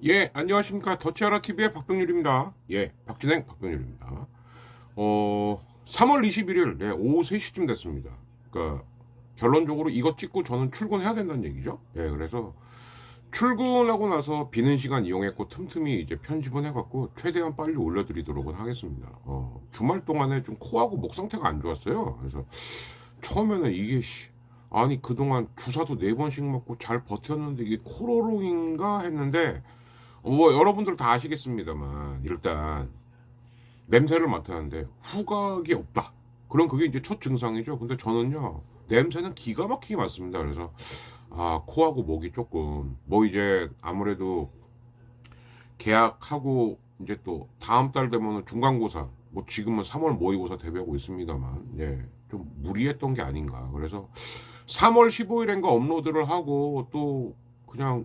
예, 안녕하십니까. 더치아라TV의 박병률입니다. 예, 박진행 박병률입니다. 3월 21일, 네, 오후 3시쯤 됐습니다. 그러니까, 결론적으로 이거 찍고 저는 출근해야 된다는 얘기죠. 예, 그래서, 출근하고 나서 비는 시간 이용했고, 틈틈이 이제 편집은 해갖고, 최대한 빨리 올려드리도록 하겠습니다. 주말 동안에 좀 코하고 목 상태가 안 좋았어요. 그래서, 처음에는 이게, 아니, 그동안 주사도 4번씩 먹고 잘 버텼는데, 이게 코로롱인가 했는데, 뭐 여러분들 다 아시겠습니다만 일단 냄새를 맡았는데 후각이 없다. 그럼 그게 이제 첫 증상이죠. 근데 저는요 냄새는 기가 막히게 맡습니다. 그래서 코하고 목이 조금 뭐 이제 아무래도 계약하고 이제 또 다음 달 되면은 중간고사 뭐 지금은 3월 모의고사 대비하고 있습니다만 좀 무리했던 게 아닌가. 그래서 3월 15일인가 업로드를 하고 또 그냥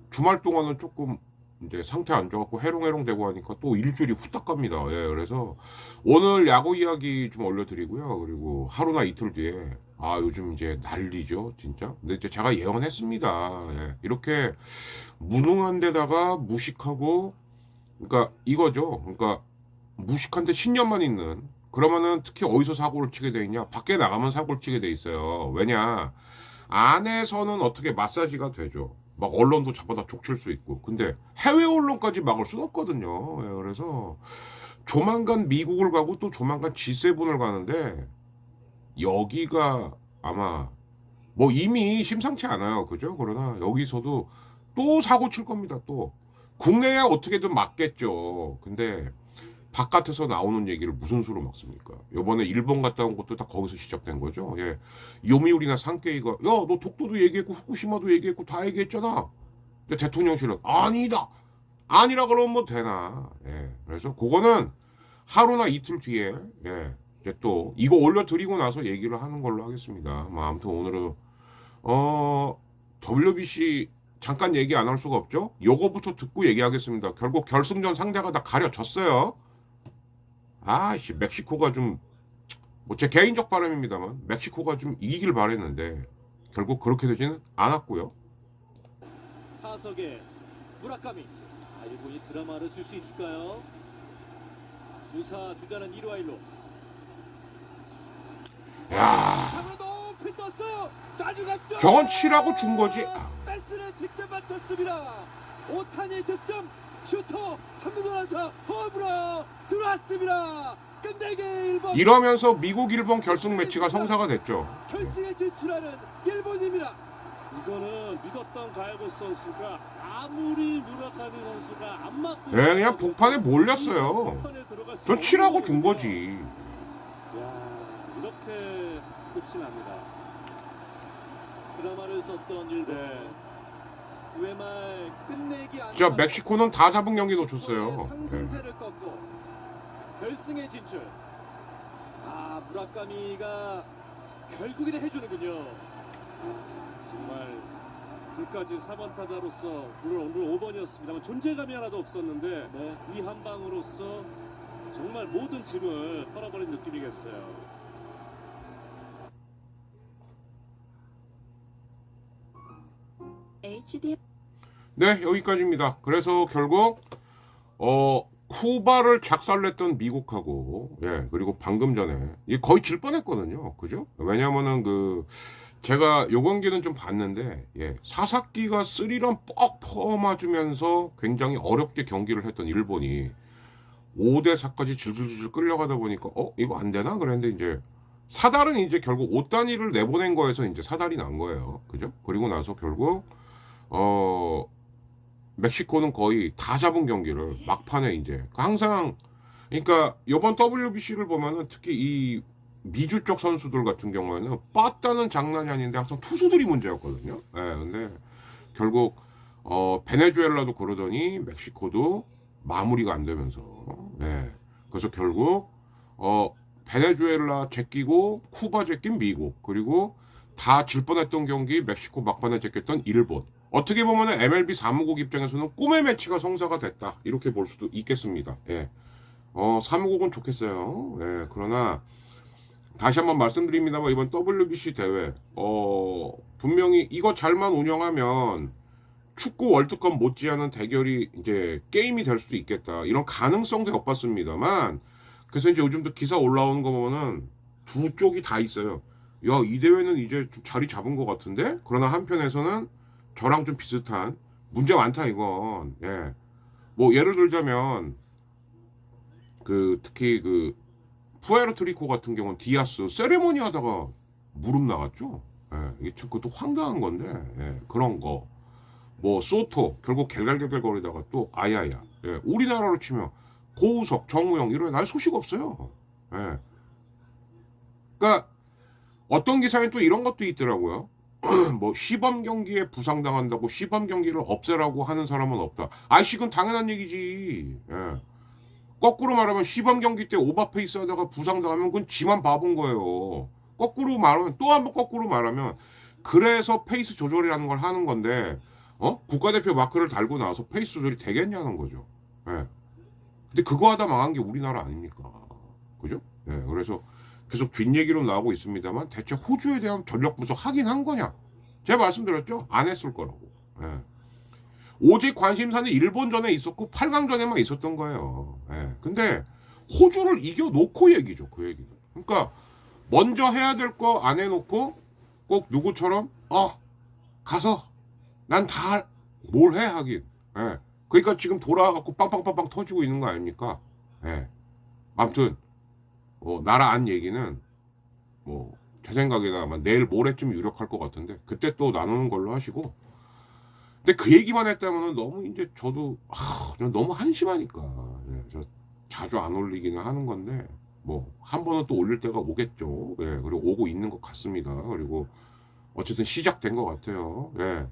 주말 동안은 조금 이제 상태 안 좋아갖고 해롱해롱 되고 하니까 또 일주일이 후딱 갑니다. 예, 그래서 오늘 야구 이야기 좀 올려드리고요. 그리고 하루나 이틀 뒤에 요즘 이제 난리죠, 진짜. 근데 이제 제가 예언했습니다. 예, 이렇게 무능한 데다가 무식하고, 그러니까 이거죠. 그러니까 무식한데 신념만 있는. 그러면은 특히 어디서 사고를 치게 돼 있냐? 밖에 나가면 사고를 치게 돼 있어요. 왜냐? 안에서는 어떻게 마사지가 되죠. 막 언론도 잡아다 족칠 수 있고. 근데 해외 언론까지 막을 수는 없거든요. 예, 그래서 조만간 미국을 가고 또 조만간 G7을 가는데 여기가 아마 뭐 이미 심상치 않아요. 그죠? 그러나 여기서도 또 사고 칠 겁니다. 또 국내에 어떻게든 막겠죠. 근데 바깥에서 나오는 얘기를 무슨 수로 막습니까? 요번에 일본 갔다 온 것도 다 거기서 시작된 거죠. 예. 요미우리나 산케이가, 야, 너 독도도 얘기했고, 후쿠시마도 얘기했고, 다 얘기했잖아. 근데 대통령실은, 아니다! 아니라 그러면 뭐 되나. 예. 그래서 그거는 하루나 이틀 뒤에, 예. 이제 또, 이거 올려드리고 나서 얘기를 하는 걸로 하겠습니다. 뭐, 아무튼 오늘은, WBC 잠깐 얘기 안 할 수가 없죠? 요거부터 듣고 얘기하겠습니다. 결국 결승전 상대가 다 가려졌어요. 멕시코가 좀, 뭐 제 개인적 바람입니다만, 멕시코가 좀 이기길 바랬는데, 결국 그렇게 되지는 않았고요. 타석에 무라카미. 이분이 드라마를 쓸 수 있을까요? 무사 주자는 1루 1루. 야, 높이 떴어요. 좌주 갔죠. 저건 치라고 준 거지. 패스를 직접 맞췄습니다. 오타니 득점. 슈터 3루 돌아서 홈으로 들어왔습니다. 끝내기 1번. 이러면서 미국 일본 결승 매치가 성사가 됐죠. 결승에 진출하는 일본입니다. 이거는 믿었던 가야고스 선수가 아무리 무라카미 선수가 안 맞고 그냥 복판에 몰렸어요. 전 치라고 준 거지. 이렇게 끝이 납니다. 드라마를 썼던 일본. 외말 끝내기 진짜 멕시코는 다 잡은 경기 놓쳤어요. 상승세를 꺾고 결승에 진출. 무라카미가 결국에는 해주는군요. 정말 지금까지 4번 타자로서 물론 오늘 5번이었습니다만 존재감이 하나도 없었는데 이 한 방으로서 정말 모든 짐을 털어버린 느낌이겠어요. 네, 여기까지입니다. 그래서 결국 쿠바를 작살냈던 미국하고 그리고 방금 전에 거의 질 뻔했거든요. 그죠? 왜냐면은 제가 요 경기는 좀 봤는데 사사키가 3런 뻑 퍼맞으면서 굉장히 어렵게 경기를 했던 일본이 5대4까지 질질질 끌려가다 보니까 이거 안 되나? 그랬는데 이제 사달은 이제 결국 5단위를 내보낸 거에서 이제 사달이 난 거예요. 그죠? 그리고 나서 결국 멕시코는 거의 다 잡은 경기를 막판에 이제 항상 그러니까 이번 WBC를 보면은 특히 이 미주 쪽 선수들 같은 경우에는 빠따는 장난이 아닌데 항상 투수들이 문제였거든요. 근데 결국 베네수엘라도 그러더니 멕시코도 마무리가 안 되면서 그래서 결국 베네수엘라 제끼고 쿠바 제낀 미국 그리고 다 질 뻔했던 경기 멕시코 막판에 제꼈던 일본 어떻게 보면은 MLB 사무국 입장에서는 꿈의 매치가 성사가 됐다. 이렇게 볼 수도 있겠습니다. 예. 사무국은 좋겠어요. 예. 그러나 다시 한번 말씀드립니다만 이번 WBC 대회 분명히 이거 잘만 운영하면 축구 월드컵 못지않은 대결이 이제 게임이 될 수도 있겠다. 이런 가능성도 엿봤습니다만 그래서 이제 요즘도 기사 올라오는 거 보면은 두 쪽이 다 있어요. 야, 이 대회는 이제 좀 자리 잡은 것 같은데? 그러나 한편에서는 저랑 좀 비슷한 문제 많다 이건. 예. 뭐 예를 들자면 특히 푸에르토리코 같은 경우는 디아스 세레모니 하다가 무릎 나갔죠. 예. 이게 참 그것도 황당한 건데. 예. 그런 거. 뭐 소토 결국 갤갈갤갈 거리다가 또 아야야. 예. 우리나라로 치면 고우석, 정우영 이런 날 소식 없어요. 예. 그러니까 어떤 기사에 또 이런 것도 있더라고요. 뭐 시범 경기에 부상당한다고 시범 경기를 없애라고 하는 사람은 없다. 아이씨, 건 당연한 얘기지. 예. 거꾸로 말하면 시범 경기 때 오버페이스 하다가 부상당하면 그건 지만 바본 거예요. 거꾸로 말하면 또 한 번 거꾸로 말하면 그래서 페이스 조절이라는 걸 하는 건데 국가대표 마크를 달고 나서 페이스 조절이 되겠냐는 거죠. 예. 근데 그거 하다 망한 게 우리나라 아닙니까? 그죠? 예. 그래서 계속 뒷얘기로 나오고 있습니다만 대체 호주에 대한 전력 분석 하긴 한 거냐? 제가 말씀드렸죠? 안 했을 거라고. 예. 오직 관심사는 일본전에 있었고 8강전에만 있었던 거예요. 예. 근데 호주를 이겨놓고 얘기죠. 그 얘기는. 그러니까 먼저 해야 될 거 안 해놓고 꼭 누구처럼 가서 난 다 뭘 해 하긴. 예. 그러니까 지금 돌아와갖고 빵빵빵빵 터지고 있는 거 아닙니까? 예. 아무튼 나라 안 얘기는 뭐 제 생각에는 아마 내일 모레쯤 유력할 것 같은데 그때 또 나누는 걸로 하시고. 근데 그 얘기만 했다면은 너무 이제 저도 너무 한심하니까 저 자주 안 올리기는 하는 건데 뭐 한 번은 또 올릴 때가 오겠죠. 예, 그리고 오고 있는 것 같습니다. 그리고 어쨌든 시작된 것 같아요. 예,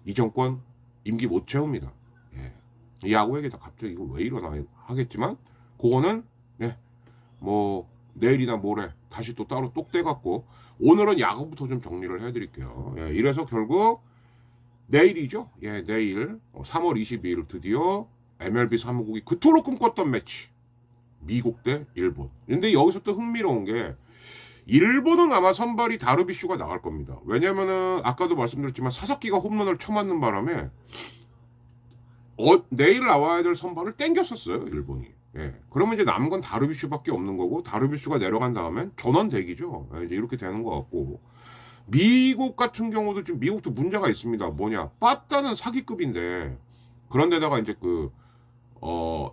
이 정권 임기 못 채웁니다. 예, 이 야구에게 다 갑자기 이거 왜 이러나 하겠지만 그거는 뭐 내일이나 모레 다시 또 따로 똑대 갖고 오늘은 야구부터 좀 정리를 해드릴게요. 예, 이래서 결국 내일이죠. 예, 내일 3월 22일 드디어 MLB 사무국이 그토록 꿈꿨던 매치 미국 대 일본. 근데 여기서 또 흥미로운 게 일본은 아마 선발이 다르비슈가 나갈 겁니다. 왜냐면은 아까도 말씀드렸지만 사사키가 홈런을 쳐맞는 바람에 내일 나와야 될 선발을 땡겼었어요 일본이. 예, 그러면 이제 남은 건 다르비슈밖에 없는 거고 다르비슈가 내려간 다음엔 전원 대기죠. 예, 이제 이렇게 되는 것 같고 미국 같은 경우도 지금 미국도 문제가 있습니다. 뭐냐, 빠따는 사기급인데 그런데다가 이제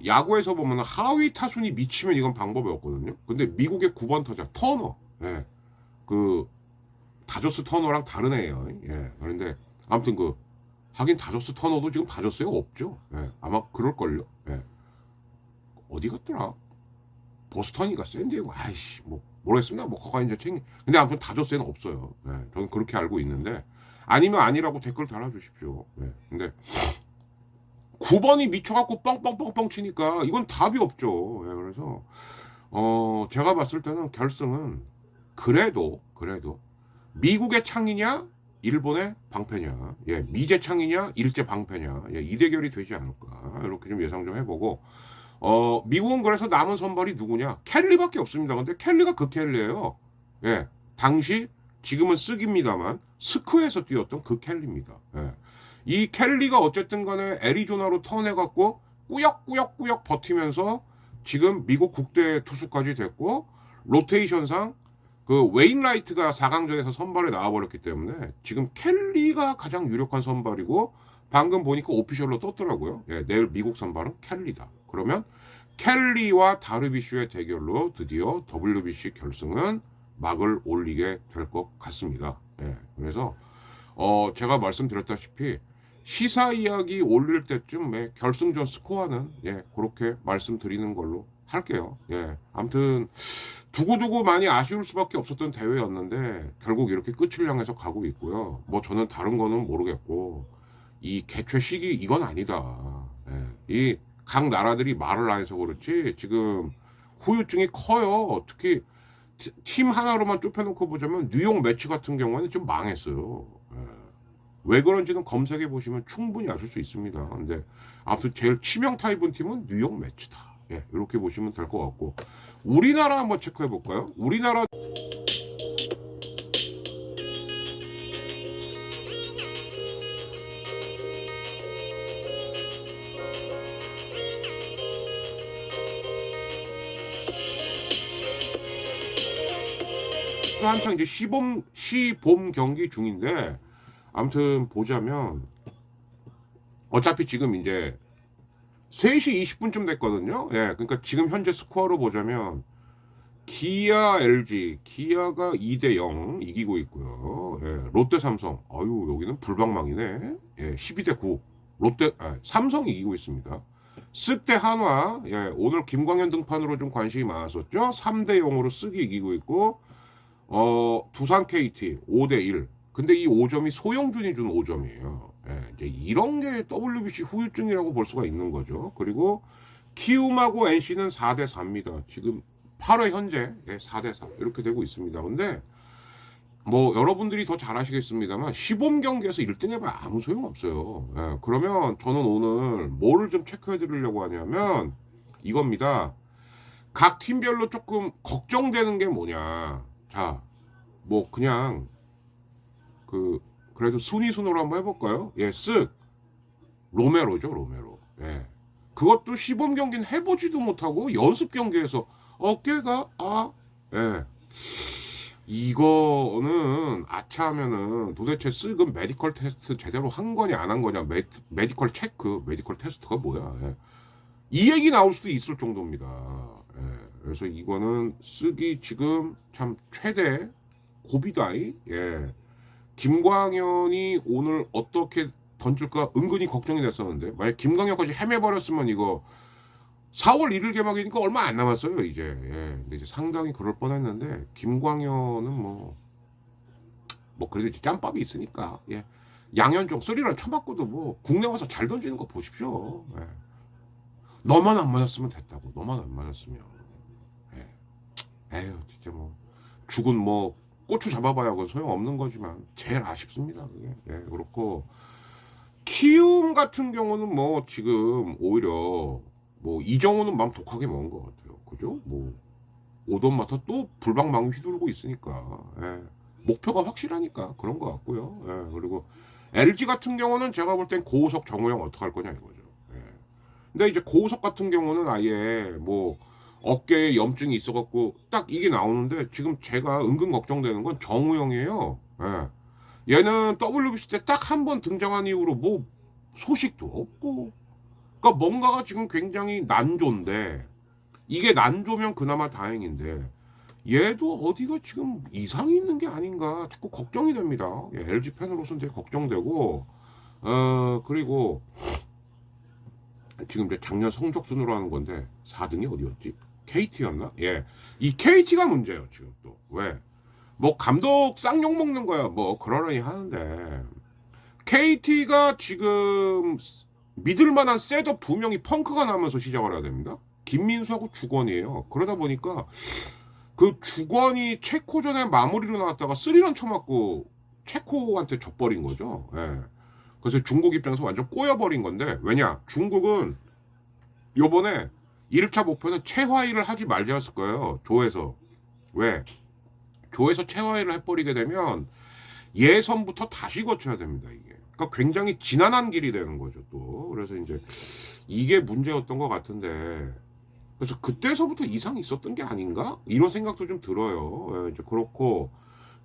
야구에서 보면 하위 타순이 미치면 이건 방법이 없거든요. 근데 미국의 9번 타자 터너, 예, 다저스 터너랑 다른 애예요. 예, 그런데 아무튼 하긴 다저스 터너도 지금 다저스에 없죠. 예, 아마 그럴걸요. 예. 어디 갔더라? 보스턴이가 샌디에고, 아이씨, 뭐 모르겠습니다. 뭐 거기 이제 근데 아무튼 다저스에는 없어요. 예, 저는 그렇게 알고 있는데 아니면 아니라고 댓글 달아주십시오. 예, 근데 9번이 미쳐갖고 뻥뻥뻥뻥 치니까 이건 답이 없죠. 예, 그래서 제가 봤을 때는 결승은 그래도 미국의 창이냐 일본의 방패냐, 예, 미제 창이냐 일제 방패냐, 예, 이 대결이 되지 않을까 이렇게 좀 예상 좀 해보고. 미국은 그래서 남은 선발이 누구냐? 켈리밖에 없습니다. 근데 켈리가 그 켈리예요. 예, 당시 지금은 쓰기입니다만 스크에서 뛰었던 그 켈리입니다. 예. 이 켈리가 어쨌든 간에 애리조나로 턴해갖고 꾸역꾸역 버티면서 지금 미국 국대 투수까지 됐고 로테이션상 웨인라이트가 4강전에서 선발에 나와버렸기 때문에 지금 켈리가 가장 유력한 선발이고 방금 보니까 오피셜로 떴더라고요. 예, 내일 미국 선발은 켈리다. 그러면 켈리와 다르비슈의 대결로 드디어 WBC 결승은 막을 올리게 될 것 같습니다. 예, 그래서 제가 말씀드렸다시피 시사 이야기 올릴 때쯤 결승전 스코어는 그렇게 말씀드리는 걸로 할게요. 예, 아무튼 두고두고 많이 아쉬울 수밖에 없었던 대회였는데 결국 이렇게 끝을 향해서 가고 있고요. 뭐 저는 다른 거는 모르겠고 이 개최 시기 이건 아니다. 예, 이 각 나라들이 말을 안 해서 그렇지 지금 후유증이 커요. 특히 팀 하나로만 좁혀놓고 보자면 뉴욕 매치 같은 경우는 좀 망했어요. 예, 왜 그런지는 검색해 보시면 충분히 아실 수 있습니다. 근데 아무튼 제일 치명 타입은 팀은 뉴욕 매치다. 예, 이렇게 보시면 될 것 같고 우리나라 한번 체크해 볼까요? 우리나라 한창 이제 시봄 경기 중인데 아무튼 보자면 어차피 지금 이제 3시 20분쯤 됐거든요. 예, 그러니까 지금 현재 스코어로 보자면 기아 LG 기아가 2대0 이기고 있고요. 예, 롯데 삼성 아유 여기는 불방망이네. 예, 12대9 삼성이 이기고 있습니다. 쓱대 한화 예, 오늘 김광현 등판으로 좀 관심이 많았었죠. 3대0으로 쓱이 이기고 있고 두산 KT 5대1. 근데 이 5점이 소영준이 준 5점이에요. 예, 이제 이런 게 WBC 후유증이라고 볼 수가 있는 거죠. 그리고 키움하고 NC는 4대4입니다. 지금 8회 현재 4대4 이렇게 되고 있습니다. 근데 뭐 여러분들이 더 잘 아시겠습니다만 시범 경기에서 1등 해봐야 아무 소용 없어요. 예, 그러면 저는 오늘 뭐를 좀 체크해 드리려고 하냐면 이겁니다. 각 팀별로 조금 걱정되는 게 뭐냐. 자, 뭐 그냥 그래도 순위순으로 한번 해볼까요? 예, 로메로죠, 로메로. 예. 그것도 시범 경기는 해보지도 못하고 연습 경기에서 어깨가 예. 이거는 아차하면은 도대체 쓱은 메디컬 테스트 제대로 한 거냐 안 한 거냐 메디컬 체크, 메디컬 테스트가 뭐야? 예. 이 얘기 나올 수도 있을 정도입니다. 예. 그래서 이거는 쓱이 지금 참 최대 고비다이. 예. 김광현이 오늘 어떻게 던질까 은근히 걱정이 됐었는데 만약 김광현까지 헤매버렸으면 이거 4월 1일 개막이니까 얼마 안 남았어요 이제. 예. 근데 이제 상당히 그럴 뻔했는데 김광현은 뭐 그래도 이제 짬밥이 있으니까 예. 양현종 3런 쳐맞고도 뭐 국내 와서 잘 던지는 거 보십시오. 예. 너만 안 맞았으면 됐다고. 너만 안 맞았으면. 예. 에휴 진짜 뭐 죽은 뭐 고추 잡아봐야 그건 소용없는 거지만 제일 아쉽습니다 그게. 예, 그렇고 키움 같은 경우는 뭐 지금 오히려 뭐 이정우는 마음 독하게 먹은 것 같아요. 그죠? 뭐 오돈마터 또 불방망이 휘두르고 있으니까 예, 목표가 확실하니까 그런 것 같고요. 예, 그리고 LG 같은 경우는 제가 볼 땐 고우석 정우영 어떻게 할 거냐 이거죠. 예. 근데 이제 고우석 같은 경우는 아예 뭐 어깨에 염증이 있어갖고 딱 이게 나오는데 지금 제가 은근 걱정되는 건 정우영이에요. 예. 얘는 WBC 때 딱 한 번 등장한 이후로 뭐 소식도 없고 그러니까 뭔가가 지금 굉장히 난조인데 이게 난조면 그나마 다행인데 얘도 어디가 지금 이상이 있는 게 아닌가 자꾸 걱정이 됩니다. 예, LG 팬으로서는 되게 걱정되고 그리고 지금 이제 작년 성적 순으로 하는 건데 4등이 어디였지? KT였나? 예. 이 KT가 문제예요, 지금 또. 왜? 뭐 감독 쌍욕 먹는 거야. 뭐 그러려니 하는데 KT가 지금 믿을 만한 셋업 2명이 펑크가 나면서 시작을 해야 됩니다. 김민수하고 주권이에요. 그러다 보니까 그 주권이 체코전에 마무리로 나왔다가 3런 쳐맞고 체코한테 져버린 거죠. 예. 그래서 중국 입장에서 완전 꼬여버린 건데 왜냐? 중국은 요번에 1차 목표는 최하위를 하지 말자였을 거예요. 조에서. 왜? 조에서 최하위를 해버리게 되면 예선부터 다시 거쳐야 됩니다. 이게. 그러니까 굉장히 지난한 길이 되는 거죠. 또. 그래서 이제 이게 문제였던 것 같은데 그래서 그때서부터 이상이 있었던 게 아닌가? 이런 생각도 좀 들어요. 예, 이제 그렇고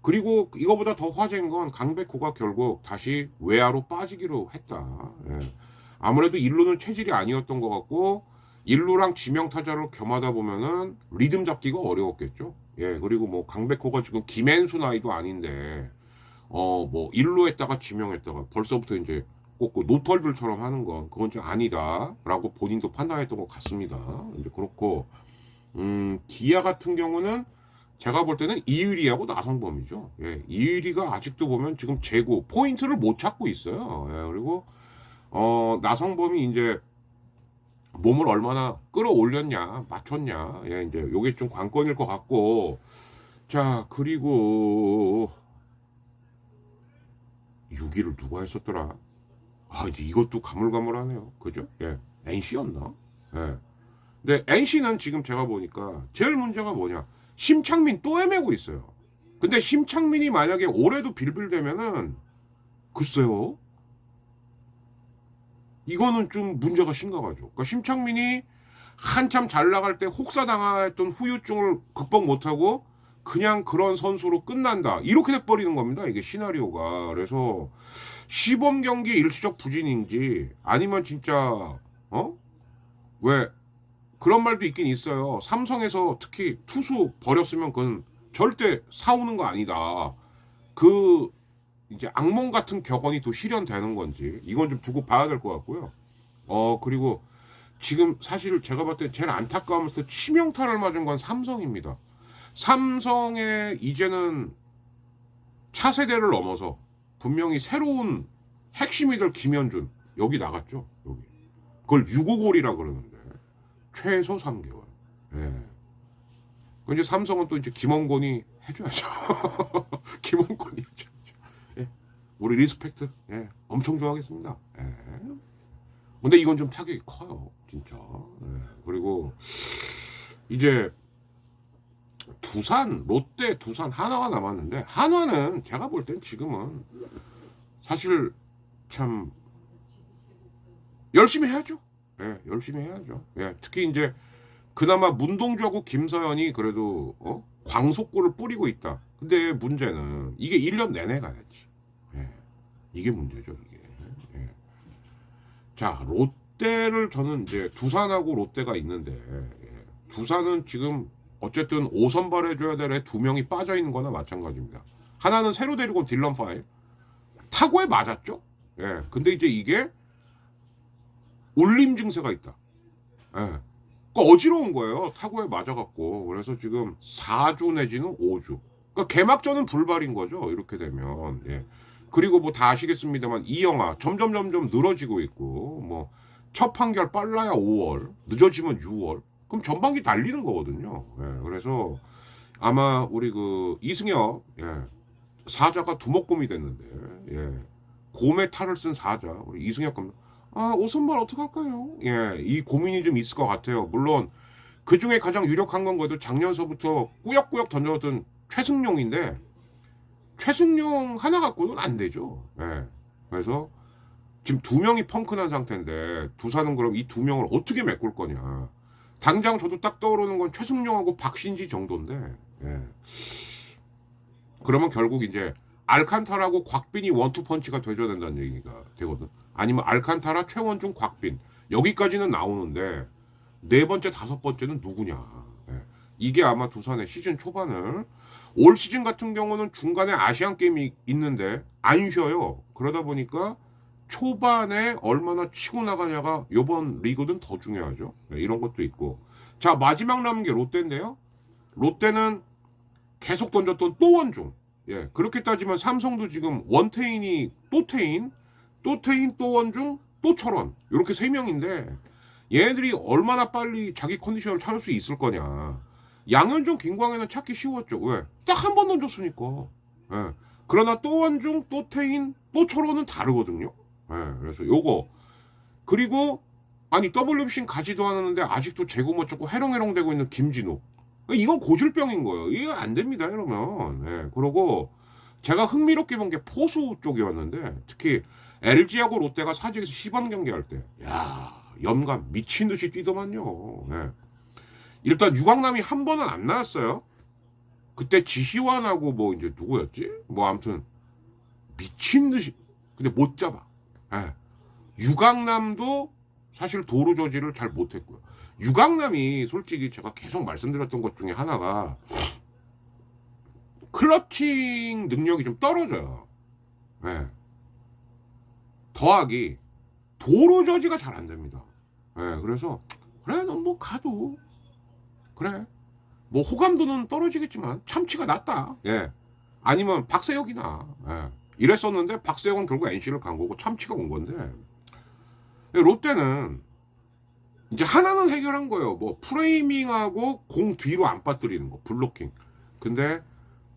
그리고 이거보다 더 화제인 건 강백호가 결국 다시 외야로 빠지기로 했다. 예. 아무래도 일루는 체질이 아니었던 것 같고 일루랑 지명타자를 겸하다 보면은 리듬 잡기가 어려웠겠죠. 예, 그리고 뭐 강백호가 지금 김앤수 나이도 아닌데 뭐 일루했다가 지명했다가 벌써부터 이제 꼭 노털들처럼 하는 건 그건 좀 아니다라고 본인도 판단했던 것 같습니다. 이제 그렇고 기아 같은 경우는 제가 볼 때는 이유리하고 나성범이죠. 예, 이유리가 아직도 보면 지금 재고 포인트를 못 찾고 있어요. 예, 그리고 나성범이 이제 몸을 얼마나 끌어올렸냐, 맞췄냐, 예, 이제 요게 좀 관건일 것 같고, 자, 그리고, 6위를 누가 했었더라? 아, 이제 이것도 가물가물하네요. 그죠? 예. NC였나? 예. 근데 NC는 지금 제가 보니까 제일 문제가 뭐냐? 심창민 또 헤매고 있어요. 근데 심창민이 만약에 올해도 빌빌대면은 글쎄요. 이거는 좀 문제가 심각하죠. 그러니까 심창민이 한참 잘 나갈 때 혹사당했던 후유증을 극복 못하고 그냥 그런 선수로 끝난다. 이렇게 돼버리는 겁니다. 이게 시나리오가. 그래서 시범 경기 일시적 부진인지 아니면 진짜 왜 그런 말도 있긴 있어요. 삼성에서 특히 투수 버렸으면 그건 절대 사오는 거 아니다. 그 이제 악몽 같은 격언이 또 실현되는 건지 이건 좀 두고 봐야 될 것 같고요. 그리고 지금 사실 제가 봤을 때 제일 안타까우면서 치명타를 맞은 건 삼성입니다. 삼성의 이제는 차세대를 넘어서 분명히 새로운 핵심이 될 김현준 여기 나갔죠. 여기 그걸 655이라 그러는데 최소 3개월. 예. 그 이제 삼성은 또 이제 김원곤이 해줘야죠. 김원곤이 해줘야죠. 예. 우리 리스펙트. 예. 엄청 좋아하겠습니다. 예. 근데 이건 좀 타격이 커요, 진짜. 예. 그리고 이제 두산, 롯데, 두산, 한화가 남았는데 한화는 제가 볼 땐 지금은 사실 참 열심히 해야죠. 예, 열심히 해야죠. 예, 특히 이제 그나마 문동주하고 김서현이 그래도 광속골을 뿌리고 있다. 근데 문제는 이게 1년 내내 가야지. 예, 이게 문제죠, 이게. 예. 자, 롯데를 저는 이제 두산하고 롯데가 있는데 두산은 지금 어쨌든 5선발 해줘야 될 애 2명이 빠져 있는 거나 마찬가지입니다. 하나는 새로 데리고 온 딜런 파일. 타구에 맞았죠? 예. 근데 이제 이게 울림 증세가 있다. 예. 그러니까 어지러운 거예요. 타구에 맞아갖고. 그래서 지금 4주 내지는 5주. 그러니까 개막전은 불발인 거죠. 이렇게 되면. 예. 그리고 뭐 다 아시겠습니다만 이영하 점점 늘어지고 있고 뭐 첫 판결 빨라야 5월, 늦어지면 6월. 그럼 전반기 달리는 거거든요. 예. 그래서 아마 우리 그 이승엽 사자가 두목곰이 됐는데 곰의 탈을 쓴 사자 우리 이승엽 감독. 오선발 어떡할까요? 예, 이 고민이 좀 있을 것 같아요. 물론 그 중에 가장 유력한 건 그래도 작년서부터 꾸역꾸역 던져왔던 최승용인데 최승용 하나 갖고는 안 되죠. 예, 그래서 지금 2명이 펑크난 상태인데 두산은 그럼 이 2명을 어떻게 메꿀 거냐? 당장 저도 딱 떠오르는 건 최승용하고 박신지 정도인데, 예. 그러면 결국 이제 알칸타라고 곽빈이 원투펀치가 돼줘야 된다는 얘기가 되거든. 아니면 알칸타라, 최원중, 곽빈 여기까지는 나오는데 4번째, 5번째는 누구냐. 예. 이게 아마 두산의 시즌 초반을 올 시즌 같은 경우는 중간에 아시안 게임이 있는데 안 쉬어요. 그러다 보니까 초반에 얼마나 치고 나가냐가 이번 리그는 더 중요하죠. 예, 이런 것도 있고. 자, 마지막 남은 게 롯데인데요. 롯데는 계속 던졌던 또 원중. 예, 그렇게 따지면 삼성도 지금 원태인이 또 태인, 또 원중, 또 철원. 이렇게 3명인데 얘네들이 얼마나 빨리 자기 컨디션을 찾을 수 있을 거냐. 양현종, 김광현은 찾기 쉬웠죠. 왜? 딱 한 번 던졌으니까. 예. 그러나 또 원중, 또 태인, 또 철원은 다르거든요. 예, 그래서 요거. 그리고 아니 WBC 가지도 않았는데 아직도 재고 못 잡고 해롱해롱 되고 있는 김진욱. 이건 고질병인 거예요. 이거 안 됩니다. 이러면. 예, 그러고 제가 흥미롭게 본 게 포수 쪽이었는데 특히 LG하고 롯데가 사직에서 시범 경기할 때, 야, 염감 미친 듯이 뛰더만요. 예. 일단 유광남이 한 번은 안 나왔어요. 그때 지시환하고 뭐 이제 누구였지? 뭐 아무튼 미친 듯이 근데 못 잡아. 예. 유강남도 사실 도루 저지를 잘 못했고요. 유강남이 솔직히 제가 계속 말씀드렸던 것 중에 하나가 클러칭 능력이 좀 떨어져요. 예. 더하기 도루 저지가 잘 안 됩니다. 예. 그래서 그래 넌 뭐 가도 그래 뭐 호감도는 떨어지겠지만 참치가 낫다. 예. 아니면 박세혁이나 예. 이랬었는데 박세혁은 결국 NC를 간 거고 참치가 온 건데 롯데는 이제 하나는 해결한 거예요. 뭐 프레이밍하고 공 뒤로 안 빠뜨리는 거 블로킹. 근데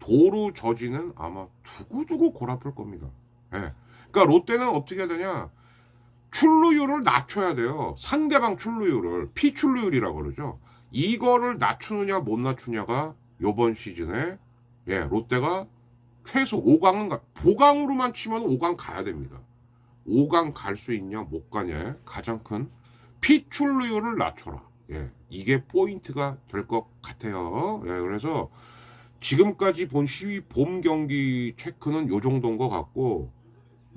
도루 저지는 아마 두고두고 골 아플 겁니다. 예. 그러니까 롯데는 어떻게 해야 되냐? 출루율을 낮춰야 돼요. 상대방 출루율을 피출루율이라고 그러죠. 이거를 낮추느냐 못 낮추냐가 요번 시즌에 예, 롯데가 최소 5강은 보강으로만 치면 5강 가야 됩니다. 5강 갈 수 있냐 못 가냐 가장 큰 피출루율을 낮춰라. 예, 이게 포인트가 될 것 같아요. 예, 그래서 지금까지 본 봄 경기 체크는 요 정도인 것 같고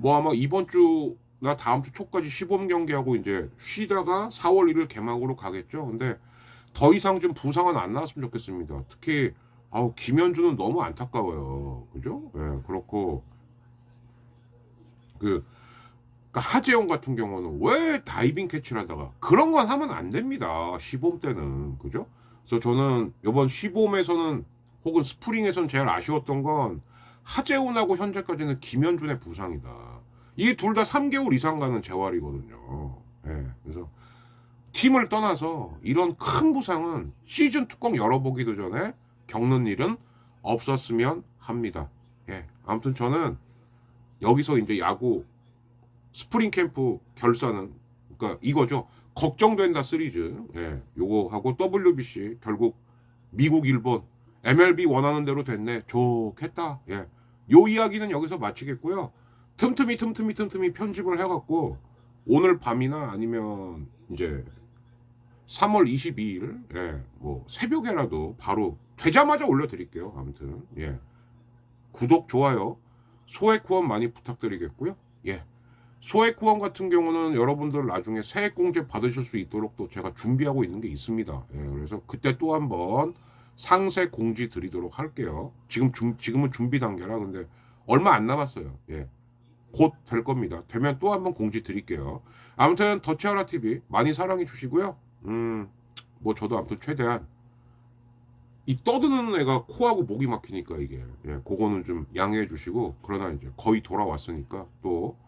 뭐 아마 이번 주나 다음 주 초까지 시범 경기하고 이제 쉬다가 4월 1일 개막으로 가겠죠. 근데 더 이상 좀 부상은 안 나왔으면 좋겠습니다. 특히 김현주는 너무 안타까워요. 그죠? 예, 그렇고 그러니까 하재영 같은 경우는 왜 다이빙 캐치를 하다가 그런 건 하면 안 됩니다. 시범 때는. 그죠? 그래서 저는 이번 시범에서는 혹은 스프링에서는 제일 아쉬웠던 건 하재훈하고 현재까지는 김현준의 부상이다. 이게 둘 다 3개월 이상 가는 재활이거든요. 예, 그래서 팀을 떠나서 이런 큰 부상은 시즌 뚜껑 열어보기도 전에 겪는 일은 없었으면 합니다. 예, 아무튼 저는 여기서 이제 야구 스프링 캠프 결산은 그러니까 이거죠. 걱정된다 시리즈. 예, 요거 하고 WBC 결국 미국, 일본, MLB 원하는 대로 됐네. 좋겠다. 예. 요 이야기는 여기서 마치겠고요. 틈틈이 편집을 해갖고 오늘 밤이나 아니면 이제 3월 22일 예, 뭐 새벽에라도 바로 되자마자 올려드릴게요. 아무튼 예. 구독, 좋아요, 소액 후원 많이 부탁드리겠고요. 예. 소액 후원 같은 경우는 여러분들 나중에 세액 공제 받으실 수 있도록 또 제가 준비하고 있는 게 있습니다. 예, 그래서 그때 또 한번 상세 공지 드리도록 할게요. 지금은 준비 단계라 근데 얼마 안 남았어요. 예. 곧 될 겁니다. 되면 또 한번 공지 드릴게요. 아무튼 더치아라 TV 많이 사랑해 주시고요. 뭐 저도 아무튼 최대한 이 떠드는 애가 코하고 목이 막히니까 이게 예, 그거는 좀 양해해 주시고 그러나 이제 거의 돌아왔으니까 또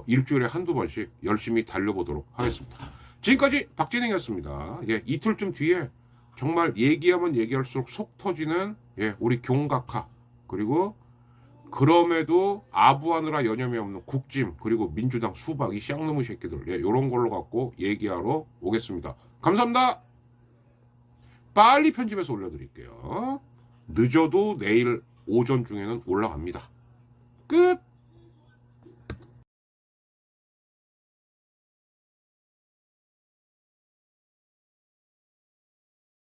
일주일에 한두 번씩 열심히 달려보도록 하겠습니다. 지금까지 박진행이었습니다. 예, 이틀쯤 뒤에 정말 얘기하면 얘기할수록 속 터지는 예, 우리 경각하 그리고 그럼에도 아부하느라 여념이 없는 국짐 그리고 민주당 수박 이 쌍놈의 새끼들 예, 요런 걸로 갖고 얘기하러 오겠습니다. 감사합니다. 빨리 편집해서 올려드릴게요. 늦어도 내일 오전 중에는 올라갑니다. 끝.